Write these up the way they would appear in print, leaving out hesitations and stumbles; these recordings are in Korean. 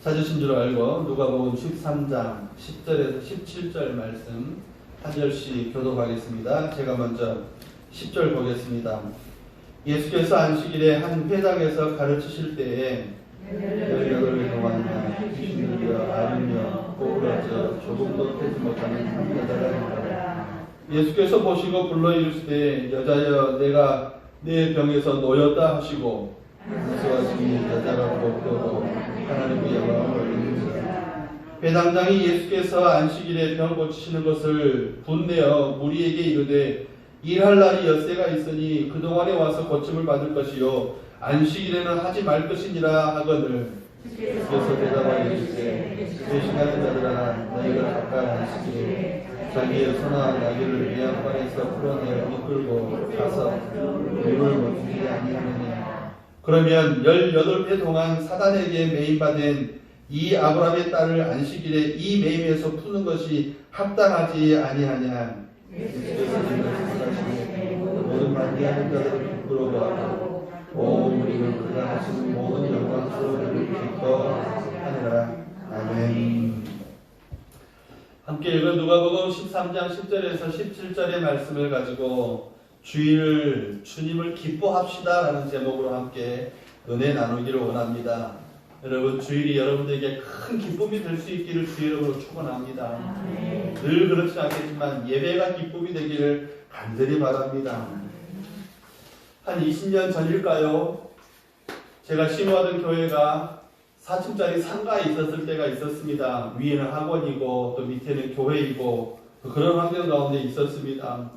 찾으신 줄 알고 누가복음 13장 10절에서 17절 말씀 한 절씩 교독하겠습니다. 제가 먼저 10절 보겠습니다. 예수께서 안식일에 한 회당에서 가르치실 때에 18일 동안 귀신들이여 앓으며 꼬부라져 조금도 펴지 못하는 한 여자가 있더라. 예수께서 보시고 불러 이르시되 여자여 내가 네 병에서 놓였다 하시고 예수하시니 여자가 걷고 하나님의 영광을 올리니라. 회당장이 예수께서 안식일에 병 고치시는 것을 분내어 무리에게 이르되 일할 날이 엿새가 있으니 그동안에 와서 고침을 받을 것이요 안식일에는 하지 말 것이니라 하거늘 예수께서 대답하여 이르시되 그 시간에 자들아 너희가 각각 안식일에 자기의 소나 나귀를 위안방에서 풀어내어 이끌고 가서 물을 먹이지 아니하느냐. 그러면 18해 동안 사단에게 매임받은 이 아브라함의 딸을 안식일에 이 매임에서 푸는 것이 합당하지 아니하냐. 예수께서 말씀하시되 모든 만개하는 자들을 부끄러워하고 온 우리는 그가 하시는 모든 영광스러움을 기뻐하느라. 아멘. 함께 읽은 누가복음 13장 10절에서 17절의 말씀을 가지고 주일을 주님을 기뻐합시다 라는 제목으로 함께 은혜 나누기를 원합니다. 여러분 주일이 여러분들에게 큰 기쁨이 될 수 있기를 주의 이름으로 축원합니다. 늘 그렇지 않겠지만 예배가 기쁨이 되기를 간절히 바랍니다. 한 20년 전일까요? 제가 신호하던 교회가 4층짜리 상가에 있었을 때가 있었습니다. 위에는 학원이고 또 밑에는 교회이고 그런 환경 가운데 있었습니다.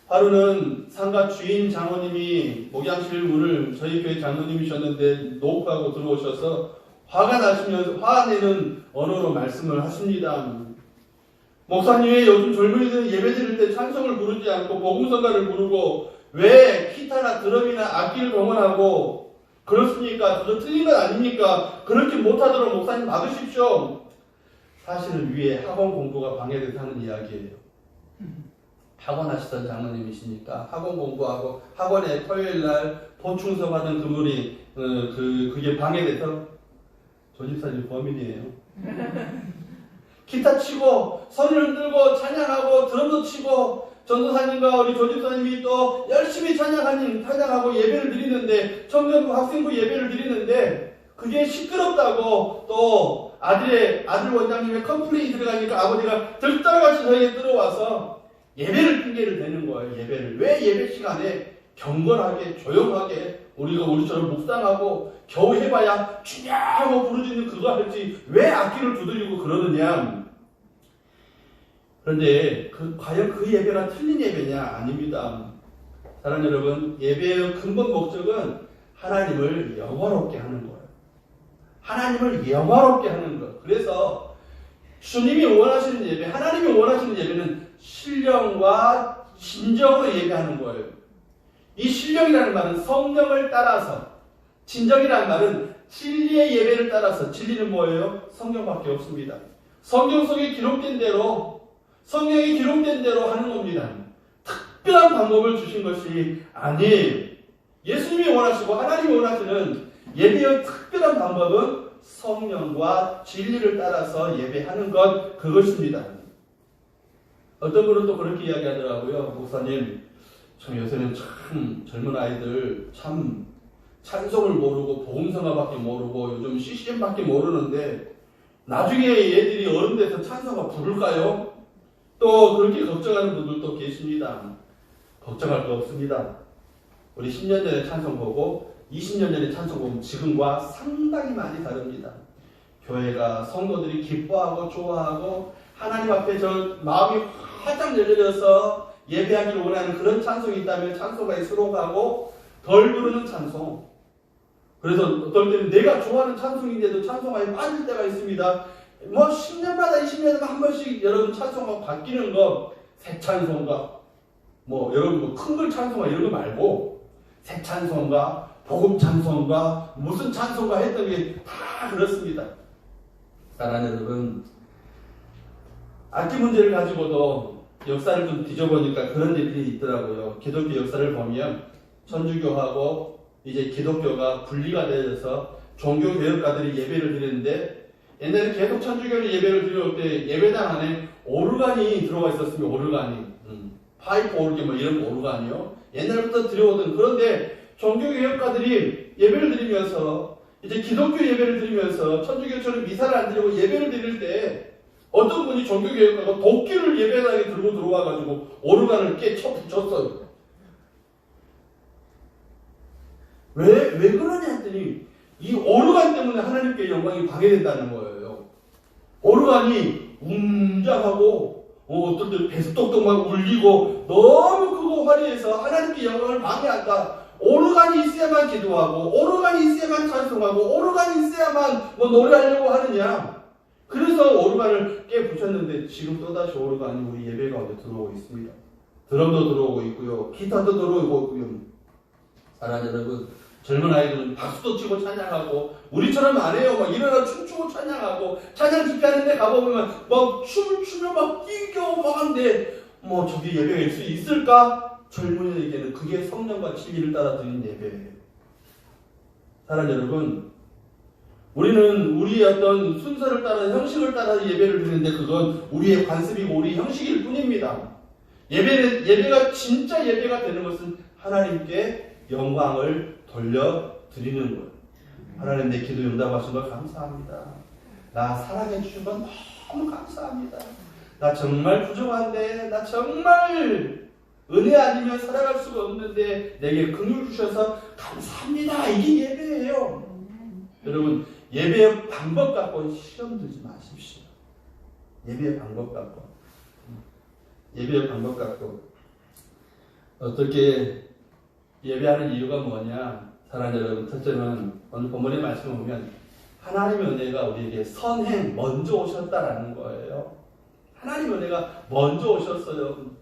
하루는 상가 주인 장로님이 목양실 문을 저희 교회 장로님이셨는데 노크하고 들어오셔서 화가 나시면서 화내는 언어로 말씀을 하십니다. 목사님 왜 요즘 젊은이들은 예배 드릴 때 찬송을 부르지 않고 복음성가를 부르고 왜 기타나 드럼이나 악기를 동원하고 그렇습니까? 그거 틀린 건 아닙니까? 그렇게 못하도록 목사님 막으십시오. 사실은 위에 학원 공부가 방해돼서 하는 이야기예요. 학원 하시던 장로님이시니까 학원 공부하고 학원에 토요일날 보충서 받은 그분이 그게 방해돼서 조집사님 범인이에요. 기타 치고 손을 흔들고 찬양하고 드럼도 치고 전도사님과 우리 조집사님이 또 열심히 찬양하고 예배를 드리는데 청년부 학생부 예배를 드리는데 그게 시끄럽다고 또 아들 원장님의 컴플레인이 들어가니까 아버지가 들떠같이 저에게 들어와서 예배를 핑계를 대는 거예요. 예배를. 왜 예배 시간에 경건하게 조용하게 우리가 우리처럼 묵상하고 겨우 해봐야 주냐고 부르짖는 그거 할지 왜 악기를 두드리고 그러느냐. 그런데 과연 그 예배가 틀린 예배냐? 아닙니다. 사랑하는 여러분, 예배의 근본 목적은 하나님을 영화롭게 하는 거예요. 하나님을 영화롭게 하는 것. 그래서 주님이 원하시는 예배, 하나님이 원하시는 예배는 신령과 진정으로 예배하는 거예요. 이 신령이라는 말은 성령을 따라서, 진정이라는 말은 진리의 예배를 따라서, 진리는 뭐예요? 성경밖에 없습니다. 성경 속에 기록된 대로, 성경에 기록된 대로 하는 겁니다. 특별한 방법을 주신 것이 아니에요. 예수님이 원하시고 하나님이 원하시는 예배의 특별한 방법은 성령과 진리를 따라서 예배하는 것, 그것입니다. 어떤 분은 또 그렇게 이야기하더라고요. 목사님, 참 요새는 참 젊은 아이들 참 찬송을 모르고 복음성가밖에 모르고 요즘 CCM밖에 모르는데 나중에 얘들이 어른 돼서 찬송가 부를까요? 또 그렇게 걱정하는 분들도 계십니다. 걱정할 거 없습니다. 우리 10년 전에 찬송 보고 20년 전에 찬송 보면 지금과 상당히 많이 다릅니다. 교회가 성도들이 기뻐하고 좋아하고 하나님 앞에 저 마음이 활짝 열려져서 예배하기를 원하는 그런 찬송이 있다면 찬송가에 수록하고 덜 부르는 찬송. 그래서 어떨 때는 내가 좋아하는 찬송인데도 찬송가에 빠질 때가 있습니다. 뭐 10년마다 20년마다 한 번씩 여러분 찬송가 바뀌는 거, 새 찬송가, 뭐 여러분 뭐 큰글 찬송가 이런 거 말고 새 찬송가, 복음 찬송가, 무슨 찬송가 했던 게 다 그렇습니다. 사랑하는 여러분, 악기 문제를 가지고도 역사를 좀 뒤져보니까 그런 일들이 있더라고요. 기독교 역사를 보면 천주교하고 이제 기독교가 분리가 되어서 종교개혁가들이 예배를 드렸는데 옛날에 계속 천주교를 예배를 드릴 때 예배당 안에 오르간이 들어가 있었습니다. 오르간이. 파이프 오르기 뭐 이런 오르간이요. 옛날부터 들여오던. 그런데 종교개혁가들이 예배를 드리면서 이제 기독교 예배를 드리면서 천주교처럼 미사를 안 드리고 예배를 드릴 때 어떤 분이 종교개혁가가 도끼를 예배당에 들고 들어와가지고 오르간을 깨쳐 붙였어요. 왜 그러냐 했더니 이 오르간 때문에 하나님께 영광이 방해된다는 거예요. 오르간이 웅장하고 어떤 때 배수 똑똑 울리고 너무 크고 화려해서 하나님께 영광을 방해한다. 오르간이 있어야만 기도하고 오르간이 있어야만 찬송하고 오르간이 있어야만 뭐 노래하려고 하느냐. 그래서 오르간을 깨부셨는데 지금 또다시 오르간이 우리 예배 가운데 들어오고 있습니다. 드럼도 들어오고 있고요. 기타도 들어오고 있고요. 사랑하는 여러분, 젊은 아이들은 박수도 치고 찬양하고 우리처럼 안 해요. 막 일어나 춤추고 찬양하고 찬양 집회하는 데 가보면 막 춤을 추며 막 뛰고 막 하는데 뭐 저게 예배일 수 있을까? 젊은이에게는 그게 성령과 진리를 따라 드리는 예배예요. 사랑하는 여러분, 우리는 우리의 어떤 순서를 따라 형식을 따라 예배를 드리는데 그건 우리의 관습이고 우리의 형식일 뿐입니다. 예배가 진짜 예배가 되는 것은 하나님께 영광을 돌려드리는 거예요. 하나님 내 기도 응답하신 걸 감사합니다. 나 사랑해 주신 건 너무 감사합니다. 나 정말 부족한데 나 정말 은혜 아니면 살아갈 수가 없는데 내게 긍휼 주셔서 감사합니다. 이게 예배예요. 여러분, 예배의 방법 갖고는 시험 들지 마십시오. 예배의 방법 갖고 어떻게 예배하는 이유가 뭐냐? 사랑하는 여러분, 첫째는 오늘 본문의 말씀을 보면 하나님의 은혜가 우리에게 선행 먼저 오셨다라는 거예요. 하나님의 은혜가 먼저 오셨어요.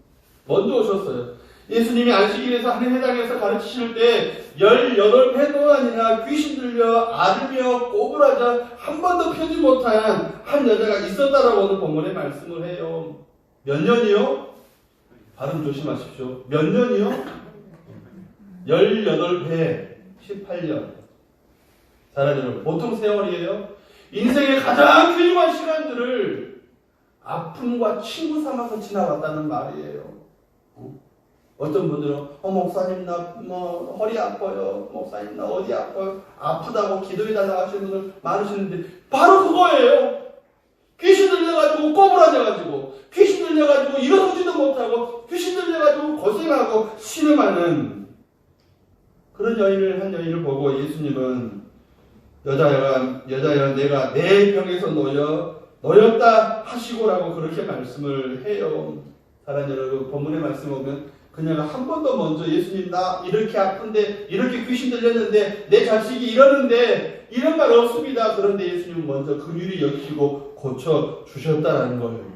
예수님이 안식일에서 한 해당에서 가르치실 때 18회 동안이나 귀신 들려 앓으며 꼬부라져 한 번도 펴지 못한 한 여자가 있었다라고 오늘 본문에 말씀을 해요. 몇 년이요? 발음 조심하십시오. 몇 년이요? 18회 18년. 사랑하는 여러분, 보통 세월이에요. 인생의 가장 귀중한 시간들을 아픔과 친구 삼아서 지나왔다는 말이에요. 어떤 분들은 목사님 나 허리 아파요. 목사님 나 어디 아파요. 아프다고 기도해달라고 하시는 분들 많으시는데 바로 그거예요. 귀신 들려가지고 꼬부라져가지고 귀신 들려가지고 일어서지도 못하고 귀신 들려가지고 고생하고 신음하는 그런 한 여인을 보고 예수님은 여자야 내가 내 병에서 놓였다 하시고라고 그렇게 말씀을 해요. 사랑하는 여러분, 본문의 말씀 보면 그녀가 한 번도 먼저 예수님 나 이렇게 아픈데 이렇게 귀신 들렸는데 내 자식이 이러는데 이런 말 없습니다. 그런데 예수님은 먼저 긍휼히 여기시고 고쳐 주셨다는 거예요.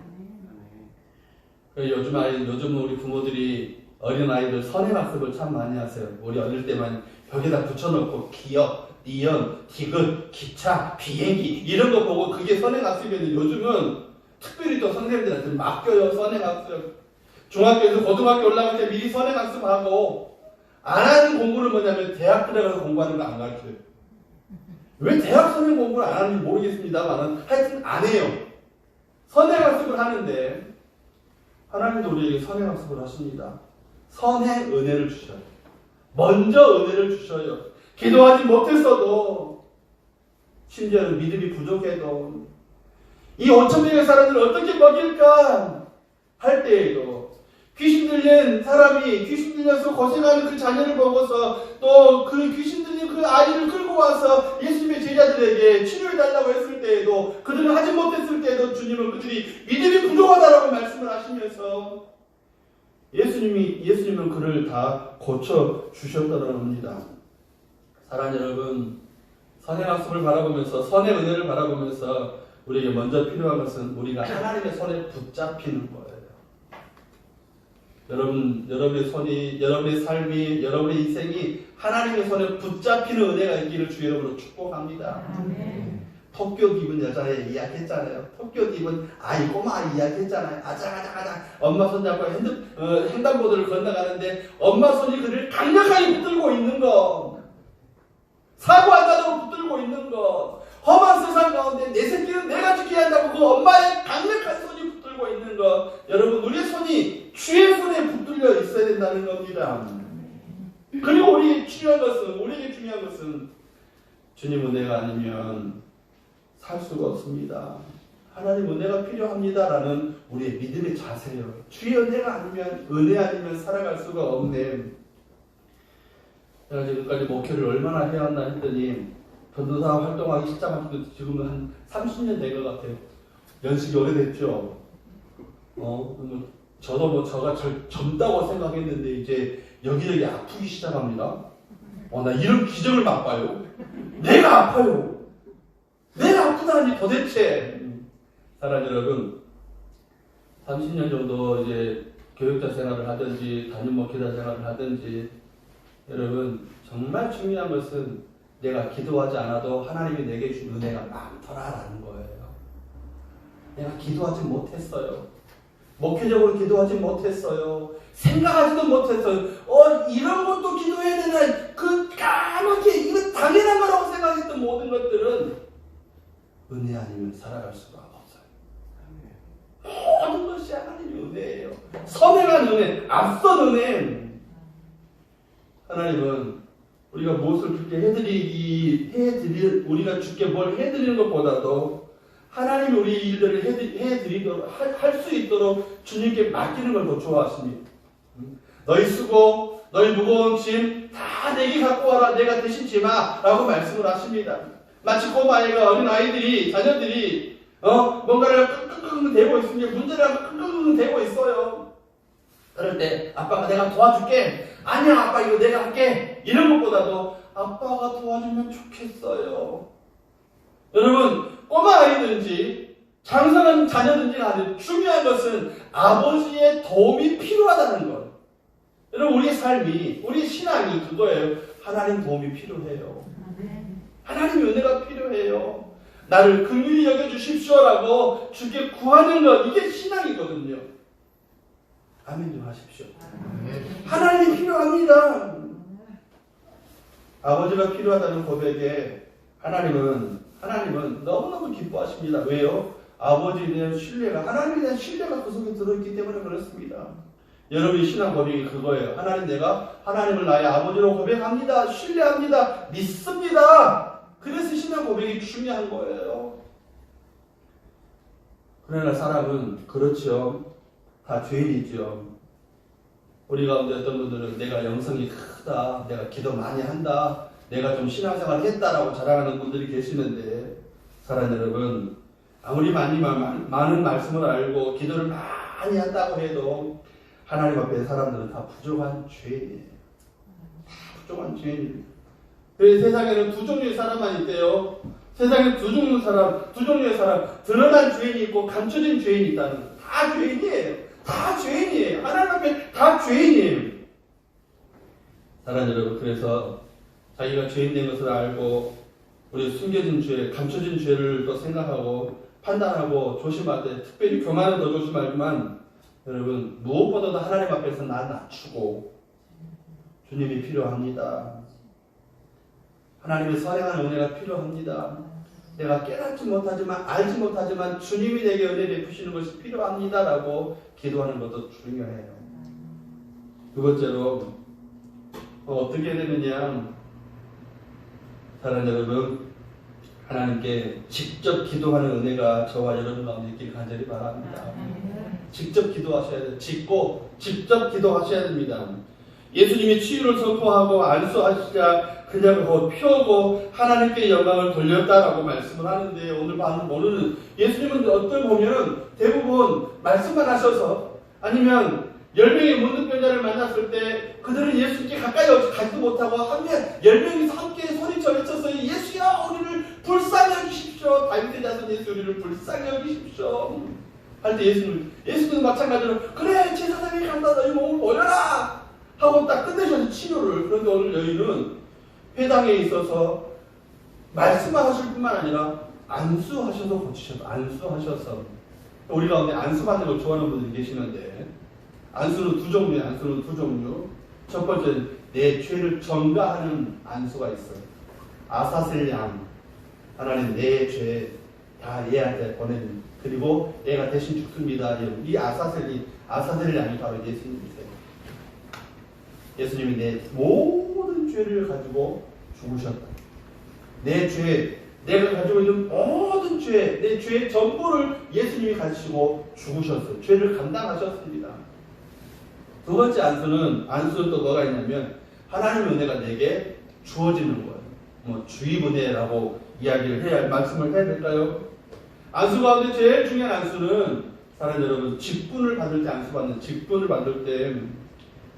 요즘 우리 부모들이 어린아이들 선행학습을 참 많이 하세요. 우리 어릴 때만 벽에다 붙여놓고 기역, 니은, 디귿, 기차, 비행기 이런 거 보고 그게 선행학습이었는데 요즘은 특별히 또 선생님들한테 맡겨요. 선행학습. 중학교에서 고등학교 올라갈 때 미리 선행학습하고 안 하는 공부는 뭐냐면 대학 들어가서 공부하는 거 안 가르쳐요. 왜 대학 선행 공부를 안 하는지 모르겠습니다만 하여튼 안 해요. 선행학습을 하는데 하나님도 우리에게 선행학습을 하십니다. 선행 은혜를 주셔요. 먼저 은혜를 주셔요. 기도하지 못했어도 심지어는 믿음이 부족해도 이 5,000명의 사람들을 어떻게 먹일까 할 때에도 귀신 들린 사람이 귀신 들려서 고생하는 그 자녀를 보고서 또 그 귀신 들린 그 아이를 끌고 와서 예수님의 제자들에게 치료해달라고 했을 때에도 그들은 하지 못했을 때에도 주님은 그들이 믿음이 부족하다라고 말씀을 하시면서 예수님은 그를 다 고쳐 주셨다는 겁니다. 사랑하는 여러분, 선행학습을 바라보면서 선의 은혜를 바라보면서 우리에게 먼저 필요한 것은 우리가 하나님의 손에 붙잡히는 거예요. 여러분의 손이, 여러분의 삶이, 여러분의 인생이 하나님의 손에 붙잡히는 은혜가 있기를 주 여러분으로 축복합니다. 토끼 입은 여자애 이야기했잖아요. 토끼 입은 아이 꼬마 아이 이야기했잖아요. 아장아장 엄마 손잡고 횡단보도를 건너가는데 엄마 손이 그를 강력하게 붙들고 있는 거, 사고 안 나도록 붙들고 있는 거, 된다는 겁니다. 그리고 우리에게 중요한 것은 주님 은혜가 아니면 살 수가 없습니다. 하나님 은혜가 필요합니다라는 우리의 믿음의 자세예요. 주의 은혜가 아니면, 은혜 아니면 살아갈 수가 없네. 제가 지금까지 목회를 얼마나 해왔나 했더니 전도사 활동하기 시작한 지 지금은 한 30년 된 것 같아요. 연식이 오래됐죠. 저도 저가 젊다고 생각했는데 이제 여기저기 아프기 시작합니다. 나 이런 기적을 맛봐요. 내가 아파요. 내가 아프다니 도대체. 사랑 여러분, 30년 정도 이제 교육자 생활을 하든지 담임 목회자 생활을 하든지, 여러분 정말 중요한 것은 내가 기도하지 않아도 하나님이 내게 준 은혜가 많더라라는 거예요. 내가 기도하지 못했어요. 목회적으로 기도하지 못했어요. 생각하지도 못했어요. 이런 것도 기도해야 되나, 까맣게 이거 당연한 거라고 생각했던 모든 것들은 은혜 아니면 살아갈 수가 없어요. 모든 것이 하나님의 은혜예요. 선행한 은혜, 앞선 은혜. 하나님은 우리가 무엇을 주께 우리가 주께 뭘 해드리는 것보다도 하나님이 우리 일들을 해드리도록, 할 수 있도록 주님께 맡기는 걸 더 좋아하십니다. 너희 수고, 너희 무거운 짐 다 내게 갖고 와라. 내가 대신 지마. 라고 말씀을 하십니다. 마치 꼬마아이가, 어린아이들이, 자녀들이, 뭔가를 끙끙 대고 있으면, 문제를 끙끙 대고 있어요. 그럴 때, 아빠가 내가 도와줄게. 아니야, 아빠 이거 내가 할게. 이런 것보다도, 아빠가 도와주면 좋겠어요. 여러분, 꼬마아이든지, 장성한 자녀든지 간에 중요한 것은 아버지의 도움이 필요하다는 것. 여러분, 우리의 삶이, 우리의 신앙이 그거예요. 하나님 도움이 필요해요. 하나님의 은혜가 필요해요. 나를 긍휼히 여겨주십시오라고 주께 구하는 것, 이게 신앙이거든요. 아멘 좀 하십시오. 하나님이 필요합니다. 아버지가 필요하다는 고백에 하나님은 너무너무 기뻐하십니다. 왜요? 아버지에 대한 신뢰가, 하나님에 대한 신뢰가 그 속에 들어있기 때문에 그렇습니다. 여러분의 신앙 고백이 그거예요. 내가 하나님을 나의 아버지로 고백합니다. 신뢰합니다. 믿습니다. 그래서 신앙 고백이 중요한 거예요. 그러나 사람은 그렇죠. 다 죄인이죠. 우리 가운데 어떤 분들은 내가 영성이 크다, 내가 기도 많이 한다, 내가 좀 신앙생활을 했다라고 자랑하는 분들이 계시는데, 사랑 여러분, 아무리 많은 말씀을 알고 기도를 많이 한다고 해도 하나님 앞에 사람들은 다 부족한 죄인이에요. 다 부족한 죄인입니다. 그래서 세상에는 두 종류의 사람만 있대요. 세상에 두 종류의 사람, 드러난 죄인이 있고 감춰진 죄인이 있다는, 다 죄인이에요. 다 죄인이에요. 하나님 앞에 다 죄인이에요. 사랑 여러분, 그래서 자기가 죄인 된 것을 알고 우리 숨겨진 죄, 감춰진 죄를 또 생각하고 판단하고 조심할 때, 특별히 교만은 더 조심하지만, 여러분 무엇보다도 하나님 앞에서 나 낮추고 주님이 필요합니다. 하나님의 선행한 은혜가 필요합니다. 내가 깨닫지 못하지만, 알지 못하지만 주님이 내게 은혜 베푸시는 것이 필요합니다라고 기도하는 것도 중요해요. 두 번째로 어떻게 해야 되느냐, 사랑하는 여러분, 하나님께 직접 기도하는 은혜가 저와 여러분 가운데 있길 간절히 바랍니다. 직접 기도하셔야 돼요. 직접 기도하셔야 됩니다. 예수님이 치유를 선포하고 안수하시자 그냥 곧 펴고 하나님께 영광을 돌렸다라고 말씀을 하는데, 오늘은 예수님은 어떤 보면은 대부분 말씀만 하셔서, 아니면 10명의 문둥병자를 만났을 때 그들은 예수님께 가까이 가지도 못하고 10명이서 함께 소리쳐 외쳤어요. 예수야, 우리를 불쌍히 여기십시오. 다윗의 자손 예수, 우리를 불쌍히 여기십시오. 할 때 예수님도 마찬가지로, 그래 제사장이 간다, 너희 몸을 보여라 하고 딱 끝내셔서 치료를. 그런데 오늘 여인은 회당에 있어서 말씀만 하실 뿐만 아니라 안수하셔서 고치셔서, 안수하셔서. 우리 가운데 안수받는 걸 좋아하는 분들이 계시는데, 안수는 두 종류. 첫 번째는 내 죄를 전가하는 안수가 있어요. 아사셀양, 하나님 내 죄 다 얘한테 보내는, 그리고 내가 대신 죽습니다. 이 아사셀양이 바로 예수님이세요. 예수님이 내 모든 죄를 가지고 죽으셨다. 내 죄, 내가 가지고 있는 모든 죄, 내 죄의 전부를 예수님이 가지고 죽으셨어요. 죄를 감당하셨습니다. 두 번째 안수는 또 뭐가 있냐면 하나님의 은혜가 내게 주어지는 거예요. 뭐 주입은혜라고 이야기를 해야 말씀을 해야 될까요? 안수 가운데 제일 중요한 안수는 사랑 여러분 직분을 받을 때 안수받는 직분을 받을 때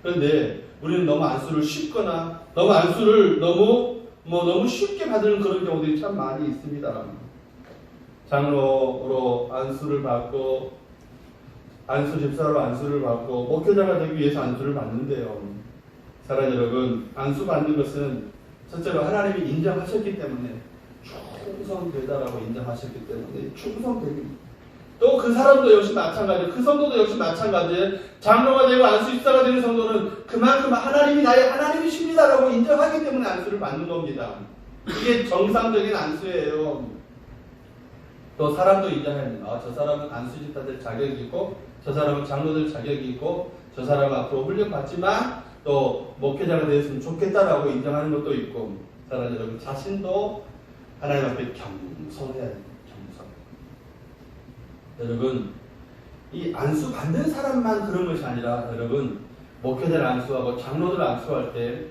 그런데 우리는 너무 안수를 쉽거나 너무 안수를 너무 쉽게 받는 그런 경우들이 참 많이 있습니다. 장로로 안수를 받고 안수 집사로 안수를 받고 목회자가 되기 위해서 안수를 받는데요. 사랑 여러분 안수 받는 것은 첫째로 하나님이 인정하셨기 때문에 충성되다라고 인정하셨기 때문에 충성됩니다. 또 그 사람도 역시 마찬가지예요. 그 성도도 역시 마찬가지예요. 장로가 되고 안수 집사가 되는 성도는 그만큼 하나님이 나의 하나님이십니다라고 인정하기 때문에 안수를 받는 겁니다. 이게 정상적인 안수예요. 또 사람도 인정해야 됩니다. 저 사람은 안수 집사될 자격이 있고 저 사람은 장로될 자격이 있고 저 사람은 앞으로 훈련받지만 또 목회자가 되었으면 좋겠다라고 인정하는 것도 있고 사랑 여러분 자신도 하나님 앞에 겸손해야 됩니다. 여러분 이 안수 받는 사람만 그런 것이 아니라 여러분 목회자를 안수하고 장로들을 안수할 때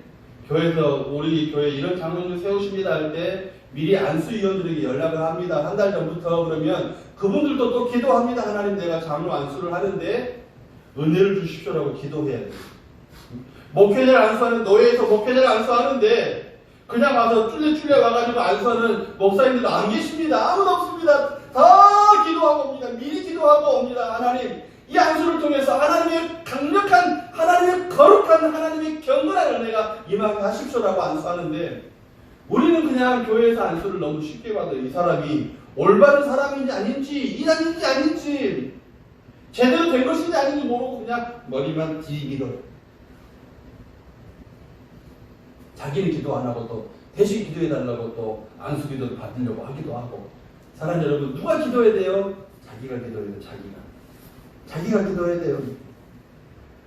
교회에서 우리 교회 이런 장로님 세우십니다 할 때 미리 안수위원들에게 연락을 합니다. 한 달 전부터. 그러면 그분들도 또 기도합니다. 하나님 내가 장로 안수를 하는데 은혜를 주십시오라고 기도해야 돼요. 목회자를 안수하는 노예에서 목회자를 안수하는데 그냥 와서 쫄래 와가지고 안수하는 목사님들도 안 계십니다. 아무도 없습니다. 다 기도하고 옵니다. 미리 기도하고 옵니다. 하나님 이 안수를 통해서 하나님의 강력한 하나님의 거룩한 하나님의 경건한 은혜가 임하게 하십시오라고 안수하는데 우리는 그냥 교회에서 안수를 너무 쉽게 받아요. 이 사람이 올바른 사람인지 아닌지 이단인지 아닌지 제대로 된 것인지 아닌지 모르고 그냥 머리만 뒤밀어요. 자기는 기도 안 하고 또 대신 기도해달라고 또 안수 기도를 받으려고 하기도 하고 사랑 여러분 누가 기도해야 돼요? 자기가 기도해야 돼요. 자기가 기도해야 돼요.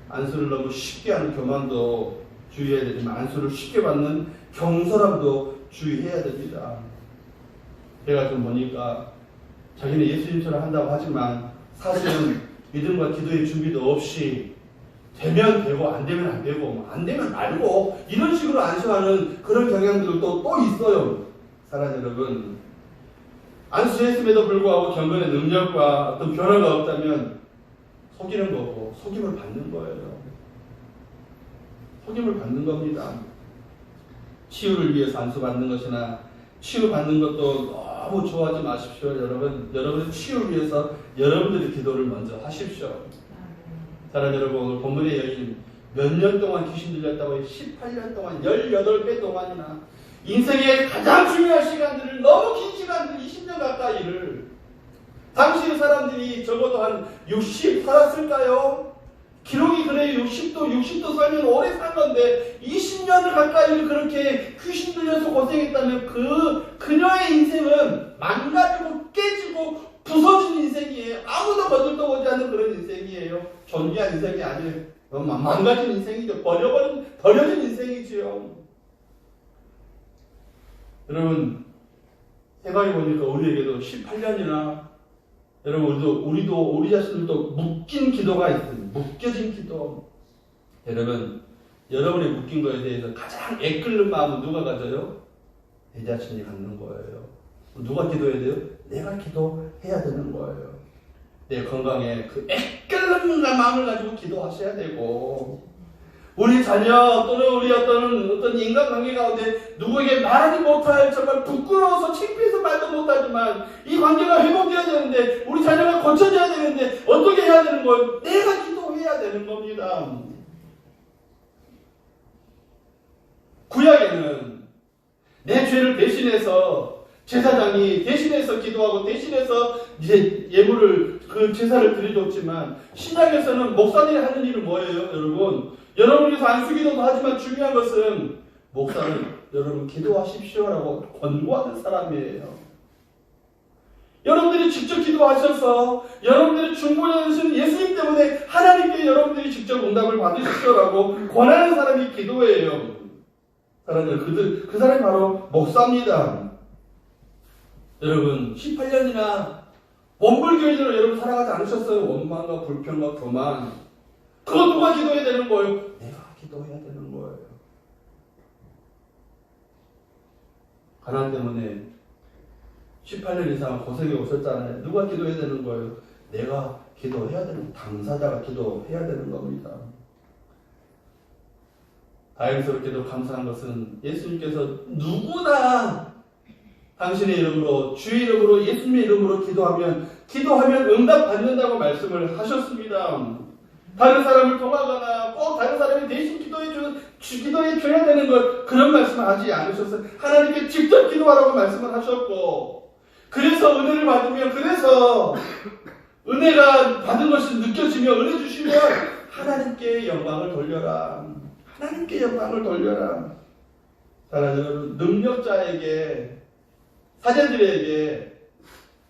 안수를 너무 쉽게 하는 교만도 주의해야 되지만 안수를 쉽게 받는 경솔함도 주의해야 됩니다. 제가 좀 보니까 자기는 예수님처럼 한다고 하지만 사실은 믿음과 기도의 준비도 없이 되면 되고 안 되면 안 되고 안 되면 말고 이런 식으로 안수하는 그런 경향들도 또 있어요. 사랑 여러분 안수했음에도 불구하고 경건의 능력과 어떤 변화가 없다면 속이는 거고 속임을 받는 거예요. 속임을 받는 겁니다. 치유를 위해서 안수받는 것이나 치유받는 것도 너무 좋아하지 마십시오. 여러분의 치유를 위해서 여러분들의 기도를 먼저 하십시오. 사랑 여러분 오늘 본문의 여인 몇 년 동안 귀신 들렸다고 해요? 18년 동안 18배 동안이나 인생의 가장 중요한 시간들을 너무 긴 시간들 20년 가까이를 당시 사람들이 적어도 한 60 살았을까요? 기록이 그래요. 60도 살면 오래 산 건데 20년을 가까이 그렇게 귀신 들려서 고생했다면 그녀의 인생은 망가지고 깨지고 부서진 인생이에요. 아무도 거들떠 보지 않는 그런 인생이에요. 존귀한 인생이 아니에요. 망가진 인생이죠. 버려진 인생이지요. 여러분 생각해보니까 우리에게도 18년이나 여러분 우리 자신들도 묶인 기도가 있어요. 묶여진 기도. 여러분 여러분의 묶인 거에 대해서 가장 애끓는 마음은 누가 가져요? 내 자신이 갖는 거예요. 누가 기도해야 돼요? 내가 기도해야 되는 거예요. 내 건강에 그 애끓는 마음을 가지고 기도하셔야 되고 우리 자녀 또는 우리 어떤 인간관계 가운데 누구에게 말하지 못할 정말 부끄러워서 창피해서 말도 못하지만 이 관계가 회복돼야 되는데 우리 자녀가 고쳐져야 되는데 어떻게 해야 되는 거예요? 내가 기도해야 되는 겁니다. 구약에는 내 죄를 대신해서 제사장이 대신해서 기도하고 대신해서 이제 예물을 그 제사를 드려줬지만 신약에서는 목사들이 하는 일은 뭐예요, 여러분? 여러분께서 안수기도도 하지만 중요한 것은 목사는 여러분 기도하십시오라고 권고하는 사람이에요. 여러분들이 직접 기도하셔서 여러분들이 중보자되신 예수님 때문에 하나님께 여러분들이 직접 응답을 받으시더라고 권하는 사람이 기도예요. 사람들 그 사람이 바로 목사입니다. 여러분 18년이나 원불교인으로 여러분 살아가지 않으셨어요? 원망과 불평과 교만. 그거 누가 기도해야 되는 거예요? 내가 기도해야 되는 거예요. 가난 때문에 18년 이상 고생해 오셨잖아요. 누가 기도해야 되는 거예요? 내가 기도해야 되는, 당사자가 기도해야 되는 겁니다. 다행스럽게도 감사한 것은 예수님께서 누구나 당신의 이름으로, 주의 이름으로, 예수님의 이름으로 기도하면 응답받는다고 말씀을 하셨습니다. 다른 사람을 통하거나 꼭 다른 사람이 대신 기도해 줘야 되는 것, 그런 말씀을 하지 않으셨어요. 하나님께 직접 기도하라고 말씀을 하셨고, 그래서 은혜를 받으면, 그래서 은혜가 받은 것이 느껴지며 은혜 주시면 하나님께 영광을 돌려라. 하나님께 영광을 돌려라. 사랑하는 여러분, 능력자에게, 사제들에게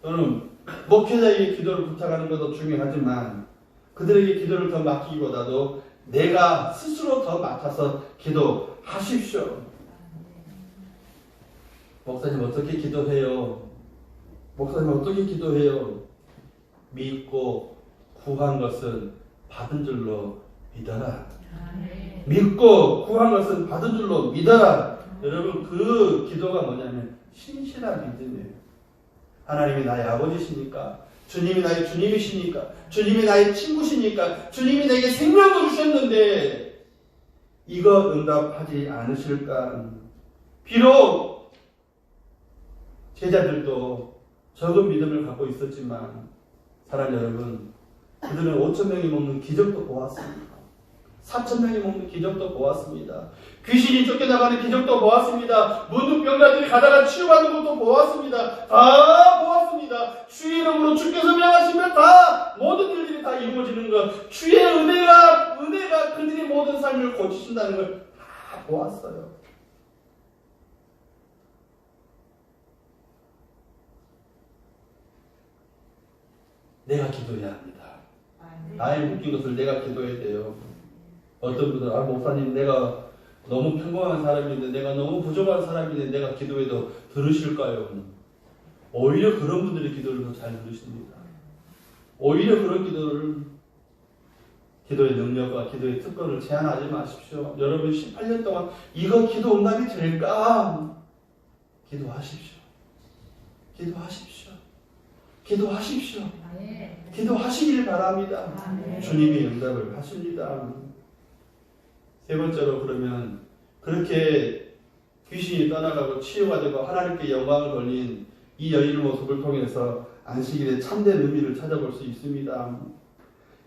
또는 목회자에게 기도를 부탁하는 것도 중요하지만 그들에게 기도를 더 맡기기보다도 내가 스스로 더 맡아서 기도하십시오. 목사님 어떻게 기도해요? 목사님 어떻게 기도해요? 믿고 구한 것은 받은 줄로 믿어라. 믿고 구한 것은 받은 줄로 믿어라. 여러분 그 기도가 뭐냐면 신실한 믿음이에요. 하나님이 나의 아버지시니까, 주님이 나의 주님이시니까, 주님이 나의 친구시니까, 주님이 내게 생명을 주셨는데 이거 응답하지 않으실까? 비록 제자들도 적은 믿음을 갖고 있었지만 사랑하는 여러분, 그들은 5,000명이 먹는 기적도 보았습니다. 4,000명이 먹는 기적도 보았습니다. 귀신이 쫓겨나가는 기적도 보았습니다. 문둥병자들이 가다가 치유받는 것도 보았습니다. 다 보았습니다. 주의 이름으로 주께서 명하시면 다 모든 일들이 다 이루어지는 것, 주의 은혜가 그들의 모든 삶을 고치신다는 걸 다 보았어요. 내가 기도해야 합니다. 나의 묶인 것을 내가 기도해야 돼요. 어떤 분들은 목사님 내가 너무 평범한 사람인데, 내가 너무 부족한 사람인데 내가 기도해도 들으실까요? 오히려 그런 분들의 기도를 더 잘 들으십니다. 오히려 그런 기도의 능력과 기도의 특권을 제한하지 마십시오. 여러분 18년 동안 이거 기도 응답이 될까? 기도하십시오. 기도하십시오. 기도하십시오. 기도하시길 바랍니다. 주님이 응답을 하십니다. 세 번째로, 그러면 그렇게 귀신이 떠나가고 치유가 되고 하나님께 영광을 돌린 이 여인의 모습을 통해서 안식일의 참된 의미를 찾아볼 수 있습니다.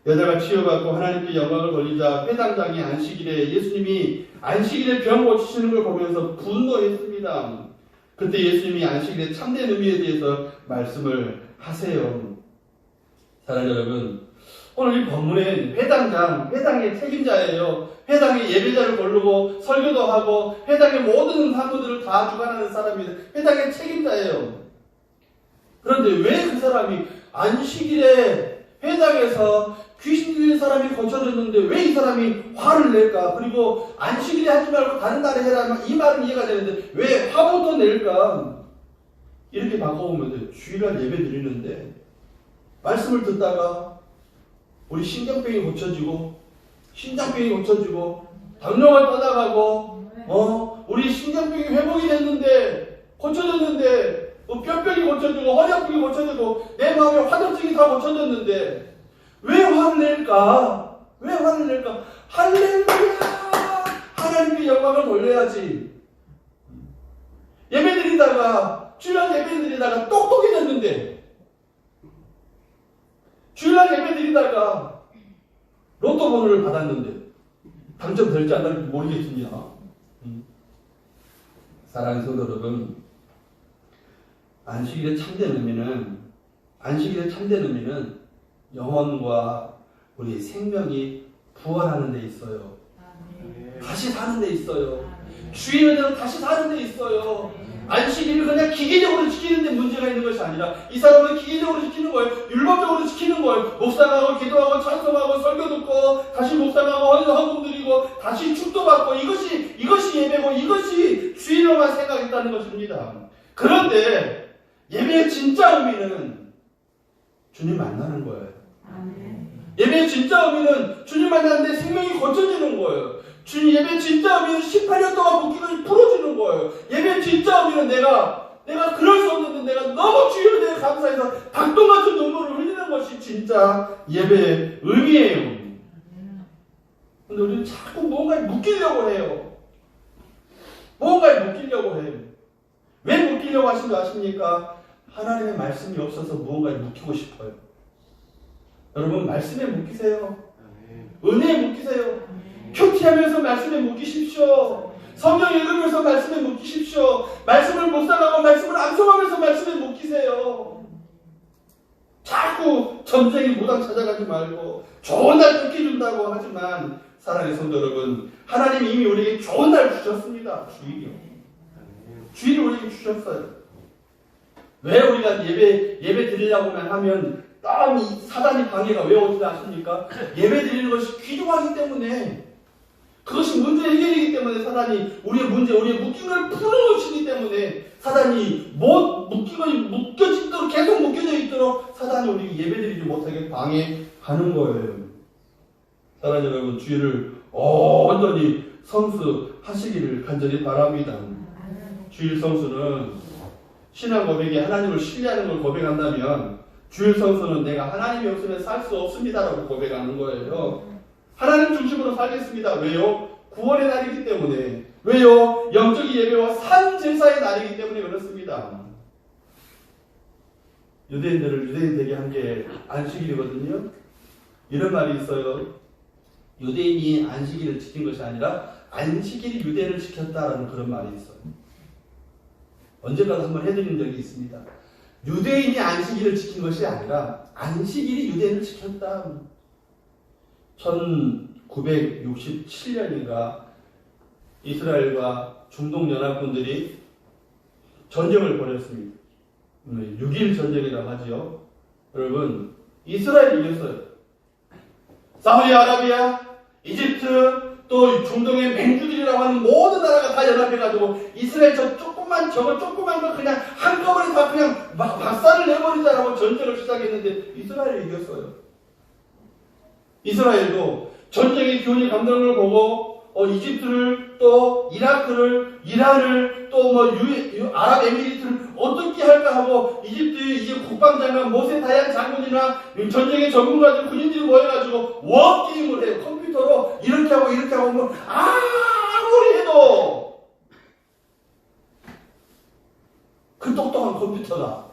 여자가 치유받고 하나님께 영광을 돌리자 회당장이 안식일에 예수님이 안식일에 병 고치시는 걸 보면서 분노했습니다. 그때 예수님이 안식일의 참된 의미에 대해서 말씀을 하세요. 사랑하는 여러분, 오늘 이 본문엔 회당의 책임자예요. 회당의 예배자를 고르고 설교도 하고 회당의 모든 사무들을 다 주관하는 사람입니다. 회당의 책임자예요. 그런데 왜 그 사람이 안식일에 회당에서 귀신 들린 사람이 고쳐졌는데 왜 이 사람이 화를 낼까? 그리고 안식일에 하지 말고 다른 날에 해라, 이 말은 이해가 되는데 왜 화부터 낼까? 이렇게 바꿔보면 주일날 예배 드리는데 말씀을 듣다가 우리 신경병이 고쳐지고 심장병이 고쳐지고 당뇨가 떠나가고 우리 신경병이 회복이 됐는데 고쳐졌는데 뼈병이 고쳐지고 허리아프기 고쳐지고 내 마음의 화병증이 다 고쳐졌는데 왜 화를 낼까? 왜 화를 낼까? 할렐루야! 하나님께 영광을 돌려야지. 예배드리다가 주일날 예배드리다가 똑똑해졌는데, 주일날 예배드리다가 로또 번호를 받았는데 당첨될지 안 될지 모르겠습니다. 사랑하는 성도 여러분, 안식일의 참된 의미는 영혼과 우리 생명이 부활하는 데 있어요. 다시 사는 데 있어요. 주의 은혜로 다시 사는 데 있어요. 안식일을 그냥 기계적으로 지키는데 문제가 있는 것이 아니라 이 사람은 기계적으로 지키는 거예요. 율법적으로 지키는 거예요. 묵상하고 기도하고 찬송하고 설교 듣고 다시 묵상하고 헌금 드리고 다시 축도받고 이것이 예배고 이것이 주일로만 생각했다는 것입니다. 그런데 예배의 진짜 의미는 주님 만나는 거예요. 예배의 진짜 의미는 주님 만나는데 생명이 고쳐지는 거예요. 주님 예배의 진짜 의미는 18년 동안 묶이고 풀어주는 거예요. 예배의 진짜 의미는 내가 그럴 수 없는데 내가 너무 주님에 대해 감사해서 닭똥 같은 눈물을 흘리는 것이 진짜 예배의 의미예요. 근데 우리는 자꾸 뭔가에 묶이려고 해요. 뭔가에 묶이려고 해요. 왜 묶이려고 하신 거 아십니까? 하나님의 말씀이 없어서 무언가에 묶이고 싶어요. 여러분 말씀에 묶이세요. 은혜에 묶이세요. 큐티하면서 말씀에 묶이십시오. 성경 읽으면서 말씀에 묶이십시오. 말씀을 묵상하고 말씀을 암송하면서 말씀에 묶이세요. 자꾸 전쟁이 무당 찾아가지 말고 좋은 날 끊기준다고 하지만 사랑하는 성도 여러분, 하나님이 이미 우리에게 좋은 날 주셨습니다. 주일을 우리에게 주셨어요. 왜 우리가 예배 드리려고 하면 딱 사단이 방해가 왜 오지 않습니까? 예배 드리는 것이 귀중하기 때문에, 그것이 문제 해결이기 때문에 사단이 우리의 묶임을 풀어놓으시기 때문에 사단이 묶여지도록 계속 묶여져 있도록 사단이 우리 예배드리지 못하게 방해하는 거예요. 사랑하는 여러분, 주일을 온전히 성수하시기를 간절히 바랍니다. 주일 성수는 신앙 고백이 하나님을 신뢰하는 걸 고백한다면 주일 성수는 내가 하나님이 없으면 살 수 없습니다라고 고백하는 거예요. 하나님 중심으로 살겠습니다. 왜요? 구원의 날이기 때문에. 왜요? 영적인 예배와 산제사의 날이기 때문에 그렇습니다. 유대인들을 유대인 되게 한 게 안식일이거든요. 이런 말이 있어요. 유대인이 안식일을 지킨 것이 아니라 안식일이 유대인을 지켰다라는 그런 말이 있어요. 언젠가도 한번 해드린 적이 있습니다. 유대인이 안식일을 지킨 것이 아니라 안식일이 유대인을 지켰다. 1967년인가 이스라엘과 중동연합군들이 전쟁을 벌였습니다. 6.1 전쟁이라고 하지요. 여러분, 이스라엘이 이겼어요. 사우디아라비아, 이집트, 또 중동의 맹주들이라고 하는 모든 나라가 다 연합해가지고 이스라엘 조그만 거 그냥 한꺼번에 다 그냥 박살을 내버리자라고 전쟁을 시작했는데 이스라엘이 이겼어요. 이스라엘도 전쟁의 기운이 감도는 걸 보고 이집트를 또 이라크를 이란을 또 아랍에미리트를 어떻게 할까 하고 이집트의 이제 국방장관 모세 다얀 장군이나 전쟁의 전문가들 군인들이 모여가지고 워게임을 해요. 컴퓨터로 이렇게 하고 뭐 아무리 해도 그 똑똑한 컴퓨터가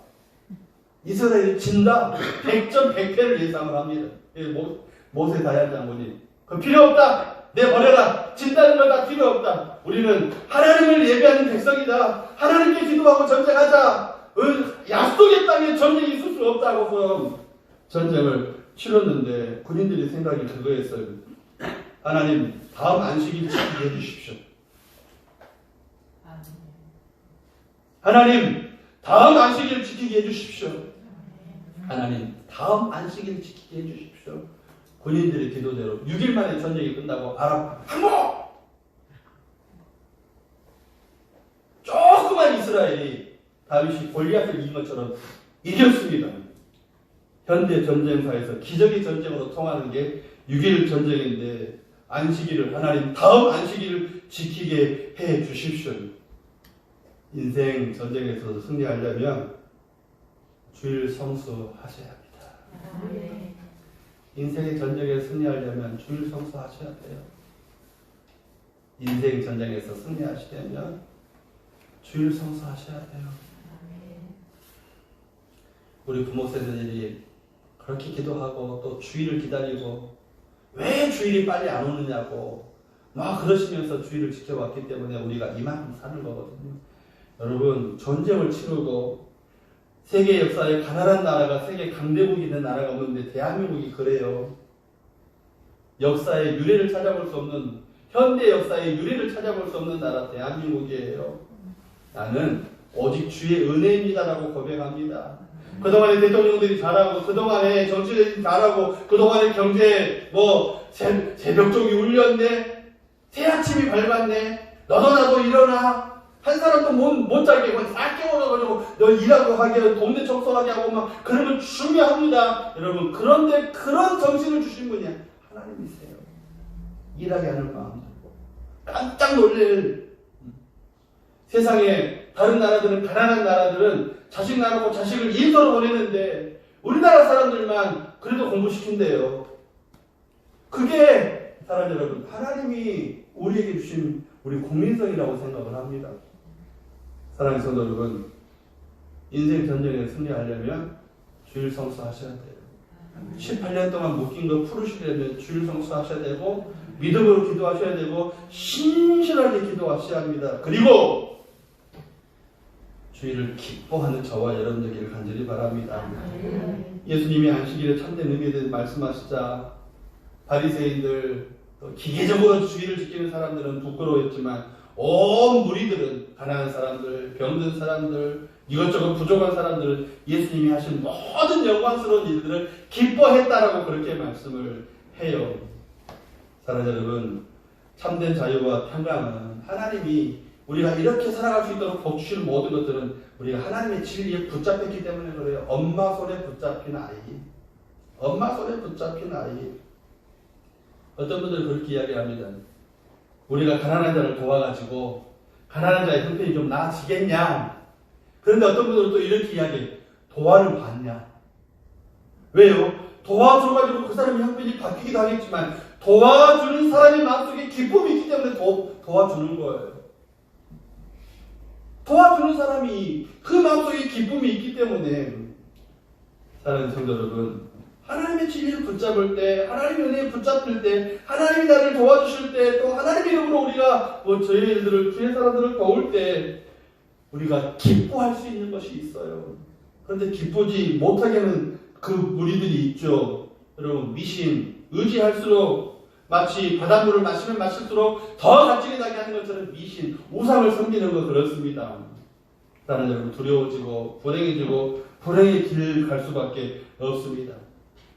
이스라엘이 진다 100점 100패를 예상을 합니다. 모세 다얀 장군이 그 필요 없다. 내버려라. 진다는 건 다 필요 없다. 우리는 하나님을 예배하는 백성이다. 하나님께 기도하고 전쟁하자. 약속의 땅에 전쟁이 있을 수 없다고서 전쟁을 치렀는데 군인들의 생각이 그거였어요. 하나님 다음 안식일 지키게 해주십시오. 하나님 다음 안식일 지키게 해주십시오. 하나님 다음 안식일 지키게 해주십시오. 군인들의 기도대로 6일 만에 전쟁이 끝나고 아랍 항복! 조그만 이스라엘이 다윗이 골리앗을 이긴 것처럼 이겼습니다. 현대 전쟁사에서 기적의 전쟁으로 통하는 게 6.1 전쟁인데 안식일을 하나님 다음 안식일을 지키게 해 주십시오. 인생 전쟁에서 승리하려면 주일 성수하셔야 합니다. 인생의 전쟁에 승리하려면 주일 성수하셔야 돼요. 인생 전쟁에서 승리하시려면 주일 성수하셔야 돼요. 우리 부모 세대들이 그렇게 기도하고 또 주일을 기다리고 왜 주일이 빨리 안 오느냐고 막 그러시면서 주일을 지켜왔기 때문에 우리가 이만큼 사는 거거든요. 여러분, 전쟁을 치르고 세계 역사에 가난한 나라가 세계 강대국이 있는 나라가 없는데 대한민국이 그래요. 역사의 유래를 찾아볼 수 없는, 현대 역사의 유래를 찾아볼 수 없는 나라 대한민국이에요. 나는 오직 주의 은혜입니다라고 고백합니다. 그동안에 대통령들이 잘하고, 그동안에 정치인들이 잘하고, 그동안에 경제 새벽 종이 울렸네, 새 아침이 밝았네, 너도 나도 일어나, 한 사람도 못 자게 다 깨워가지고 너 일하고 하게, 동네 청소하게 하고 막 그러면 중요합니다. 여러분, 그런데 그런 정신을 주신 분이 하나님이세요. 일하게 하는 마음 들고 깜짝 놀랄. 세상에 다른 나라들은, 가난한 나라들은 자식 낳고 자식을 일터로 보내는데 우리나라 사람들만 그래도 공부시킨대요. 그게 사랑 여러분, 하나님이 우리에게 주신 우리 국민성이라고 생각을 합니다. 사랑하는 성도 여러분, 인생 전쟁에 승리하려면 주일 성수하셔야 돼요. 18년 동안 묶인 거 풀으시려면 주일 성수하셔야 되고, 믿음으로 기도하셔야 되고, 신실하게 기도하셔야 합니다. 그리고 주일을 기뻐하는 저와 여러분 되기를 간절히 바랍니다. 예수님이 안식일에 참된 의미에 대해서 말씀하시자 바리새인들, 또 기계적으로 주일을 지키는 사람들은 부끄러워했지만 온 무리들은, 가난한 사람들, 병든 사람들, 이것저것 부족한 사람들은 예수님이 하신 모든 영광스러운 일들을 기뻐했다라고 그렇게 말씀을 해요. 사랑하는 여러분, 참된 자유와 평강은 하나님이 우리가 이렇게 살아갈 수 있도록 복주시는 모든 것들은 우리가 하나님의 진리에 붙잡혔기 때문에 그래요. 엄마 손에 붙잡힌 아이. 엄마 손에 붙잡힌 아이. 어떤 분들은 그렇게 이야기합니다. 우리가 가난한 자를 도와가지고 가난한 자의 형편이 좀 나아지겠냐. 그런데 어떤 분들은 또 이렇게 이야기해요. 도와를 받냐. 왜요? 도와줘가지고 그 사람의 형편이 바뀌기도 하겠지만 도와주는 사람의 마음속에 기쁨이 있기 때문에 도와주는 거예요. 도와주는 사람이 그 마음속에 기쁨이 있기 때문에, 사랑하는 성도 여러분, 하나님의 진리를 붙잡을 때, 하나님의 은혜에 붙잡힐 때, 하나님이 나를 도와주실 때, 또 하나님의 이름으로 우리가 저희 일들을, 주의 사람들을 도울 때 우리가 기뻐할 수 있는 것이 있어요. 그런데 기쁘지 못하게 하는 그 무리들이 있죠. 여러분, 미신, 의지할수록 마치 바닷물을 마시면 마실수록 더 간증이 나게 하는 것처럼 미신, 우상을 섬기는 거 그렇습니다. 나는 여러분 두려워지고 불행해지고 불행의 길 갈 수밖에 없습니다.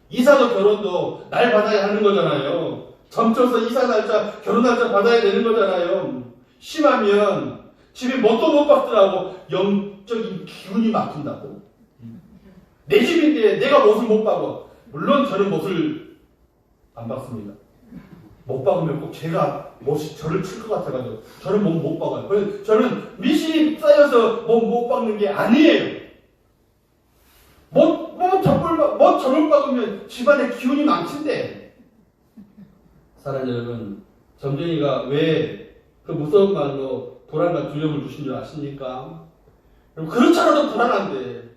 이사도 결혼도 날 받아야 하는 거잖아요. 점쳐서 이사 날짜, 결혼 날짜 받아야 되는 거잖아요. 심하면 집에 뭣도 못 받더라고 영적인 기운이 막힌다고. 내 집인데 내가 못을 못 박아. 물론 저는 못을 안 박습니다. 못 박으면 꼭 제가 못이 저를 칠 것 같아가지고 저는 못 박아요. 그래서 저는 미신이 쌓여서 못 박는 게 아니에요. 저를 박으면 집안에 기운이 망친대. 사랑하는 여러분, 점쟁이가 왜 그 무서운 말로 불안과 두려움을 주신 줄 아십니까? 그렇지 않아도 불안한데.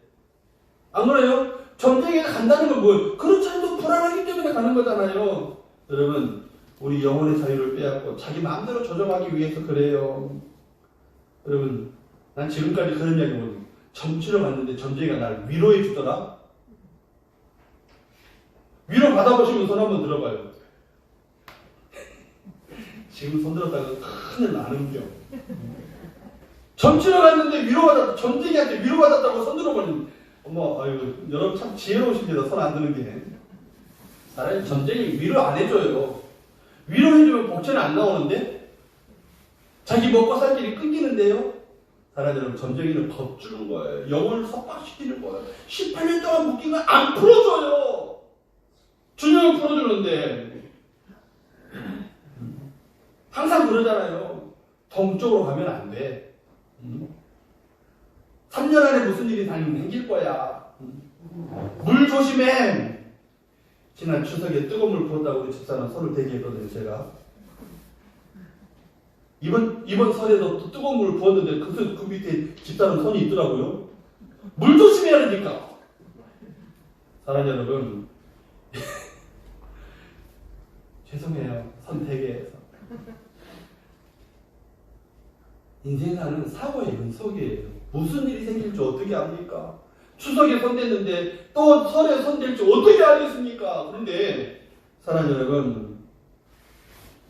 안 그래요? 점쟁이가 간다는 건 뭐예요? 그렇지 않아도 불안하기 때문에 가는 거잖아요. 여러분, 우리 영혼의 자유를 빼앗고 자기 마음대로 조정하기 위해서 그래요. 여러분, 난 지금까지 그런 이야기 못해요. 점치러 갔는데 점쟁이가 날 위로해 주더라? 위로 받아보시면 손 한번 들어봐요. 지금 손 들었다가 큰일 나는 겨. 점치러 갔는데 점쟁이한테 위로받았다고 손 들어버리는. 어머, 아유, 여러분 참 지혜로우십니다. 손 안 드는 게. 나는 점쟁이 위로 안 해줘요. 위로해주면 복채는 안 나오는데? 자기 먹고 살 길이 끊기는데요? 사랑하는 여러분, 점쟁이는 겁주는 거예요. 영혼을 석박시키는 거예요. 18년 동안 묶인 걸 안 풀어줘요. 주님은 풀어주는데. 항상 그러잖아요. 동쪽으로 가면 안 돼. 3년 안에 무슨 일이 생길 거야. 물 조심해. 지난 추석에 뜨거운 물 부었다고 우리 집사람 손을 대게 했거든요, 제가. 이번 설에도 또 뜨거운 물을 부었는데 그 밑에 집사람 손이 있더라고요. 물 조심해야 되니까. 사랑하는 여러분, 죄송해요. 손 대게 해서. 인생사는 사고의 연속이에요. 무슨 일이 생길지 어떻게 압니까? 추석에 손댔는데 또 설에 손댈지 어떻게 알겠습니까? 그런데 사랑하는 여러분,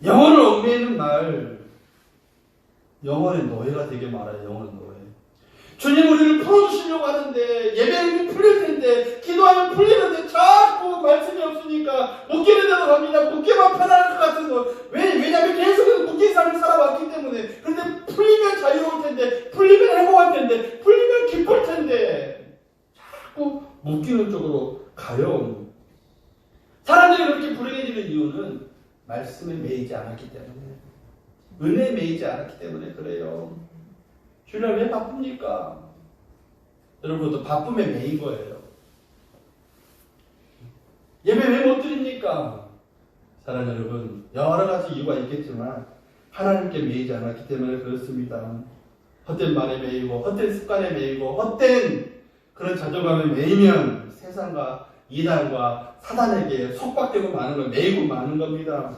영혼을 얽매이는 말, 영혼의 노예가 되게 말아요. 영혼의 노예. 주님 우리를 풀어주시려고 하는데, 예배는 풀릴 텐데, 기도하면 풀리는데 자꾸 말씀이 없으니까 묶이는 데로 갑니다. 묶이면 편안할 것 같은 거. 왜냐면 계속 묶인 삶을 살아왔기 때문에. 그런데 풀리면 자유로울 텐데, 풀리면 행복할 텐데, 풀리면 기쁠 텐데 자꾸 묶이는 쪽으로 가요. 사람들이 그렇게 불행해지는 이유는 말씀에 매이지 않았기 때문에, 은혜에 매이지 않았기 때문에 그래요. 주일날 왜 바쁩니까? 여러분, 그것도 바쁨에 매인 거예요. 예배 왜 못 드립니까? 사랑하는 여러분, 여러 가지 이유가 있겠지만 하나님께 매이지 않았기 때문에 그렇습니다. 헛된 말에 매이고, 헛된 습관에 매이고, 헛된 그런 자존감에 매이면 세상과 이단과 사단에게 속박되고 마는 걸 매이고 마는 겁니다.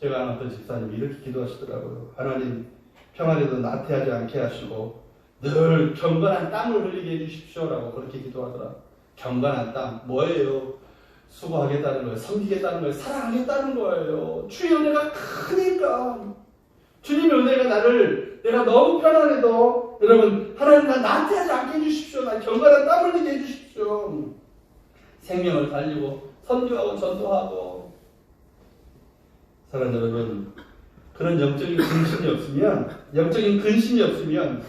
제가 아는 어떤 집사님이 이렇게 기도하시더라고요. 하나님, 평안에도 나태하지 않게 하시고 늘 경건한 땀을 흘리게 해주십시오라고 그렇게 기도하더라. 경건한 땀 뭐예요? 수고하겠다는 거예요. 섬기겠다는 거예요. 사랑하겠다는 거예요. 주의 은혜가 크니까. 주님의 은혜가 내가 너무 편안해도 여러분, 하나님 나 나태하지 않게 해주십시오. 나 경건한 땀을 흘리게 해주십시오. 생명을 살리고 선교하고 전도하고. 사랑하는 여러분, 그런 영적인 근심이 없으면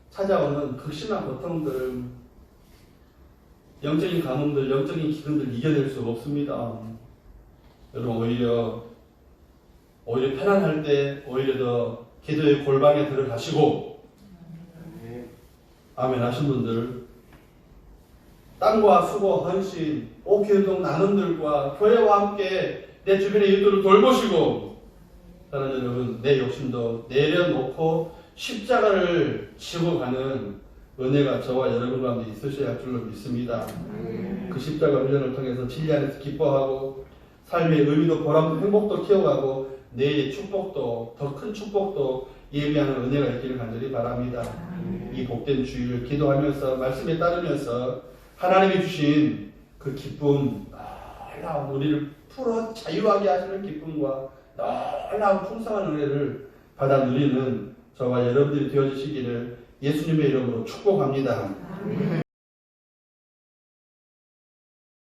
찾아오는 극심한 고통들, 영적인 가뭄들, 영적인 기근들 이겨낼 수 없습니다. 여러분, 오히려 편안할 때 오히려 더 기도의 골방에 들어가시고, 아멘 하신 분들, 땀과 수고, 헌신, 옥교동 나눔들과 교회와 함께 내 주변의 이웃들을 돌보시고, 사랑하는 여러분, 내 욕심도 내려놓고 십자가를 지고 가는 은혜가 저와 여러분 가운데 있으셔야 할 줄로 믿습니다. 그 십자가 훈련을 통해서 진리 안에서 기뻐하고 삶의 의미도 보람도 행복도 키워가고 내일의 축복도, 더 큰 축복도 예비하는 은혜가 있기를 간절히 바랍니다. 이 복된 주일을 기도하면서 말씀에 따르면서 하나님이 주신 그 기쁨, 놀라운 우리를 풀어 자유하게 하시는 기쁨과 놀라운 풍성한 은혜를 받아 누리는 저와 여러분들이 되어주시기를 예수님의 이름으로 축복합니다.